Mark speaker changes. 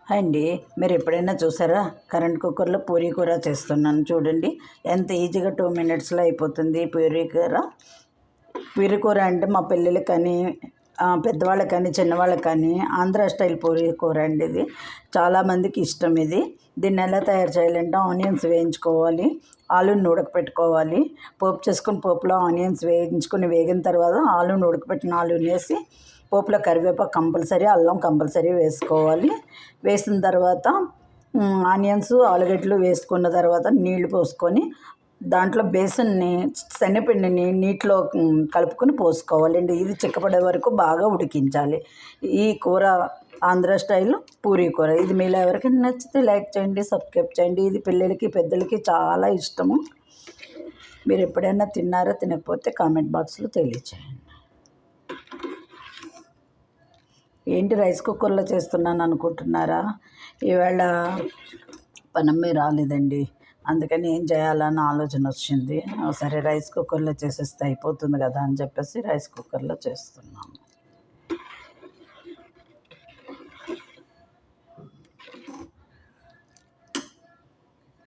Speaker 1: Hi అండి, మీరు ఎప్పుడైనా చూసారా? కరెంట్ కుక్కర్లో పూరీ కూర చేస్తున్నాను చూడండి. ఎంత ఈజీగా 2 మినిట్స్లో అయిపోతుంది పూరీ కూర. పూరీ కూర అంటే మా పిల్లలకి కానీ పెద్దవాళ్ళకి కానీ చిన్నవాళ్ళకి కానీ ఆంధ్ర స్టైల్ పూరీ కూర అండి. ఇది చాలామందికి ఇష్టం. దీన్ని ఎలా తయారు చేయాలంటే ఆనియన్స్ వేయించుకోవాలి, ఆలూని ఉడకపెట్టుకోవాలి. పోపు చేసుకుని పోపులో ఆనియన్స్ వేగిన తర్వాత ఆలూని ఉడకపెట్టిన ఆలూని వేసి పోపులో కరివేపాకు కంపల్సరీ, అల్లం కంపల్సరీ వేసుకోవాలి. వేసిన తర్వాత ఆనియన్స్ ఆలుగడ్డలు వేసుకున్న తర్వాత నీళ్లు పోసుకొని దాంట్లో బేసన్ని శనగపిండిని నీటిలో కలుపుకొని పోసుకోవాలండి. ఇది చిక్కపడే వరకు బాగా ఉడికించాలి. ఈ కూర ఆంధ్ర స్టైల్ పూరీ కూర. ఇది మీలో ఎవరికైనా నచ్చితే లైక్ చేయండి, సబ్స్క్రైబ్ చేయండి. ఇది పిల్లలకి పెద్దలకి చాలా ఇష్టము. మీరు ఎప్పుడైనా తిన్నారో తినకపోతే కామెంట్ బాక్స్లో తెలియచేయండి. ఏంటి రైస్ కుక్కర్లో చేస్తున్నాను అనుకుంటున్నారా? ఈవేళ పనమ్మే రాలేదండి, అందుకని ఏం చేయాలని ఆలోచన వచ్చింది. సరే రైస్ కుక్కర్లో చేసేస్తే అయిపోతుంది కదా అని చెప్పేసి రైస్ కుక్కర్లో చేస్తున్నాము.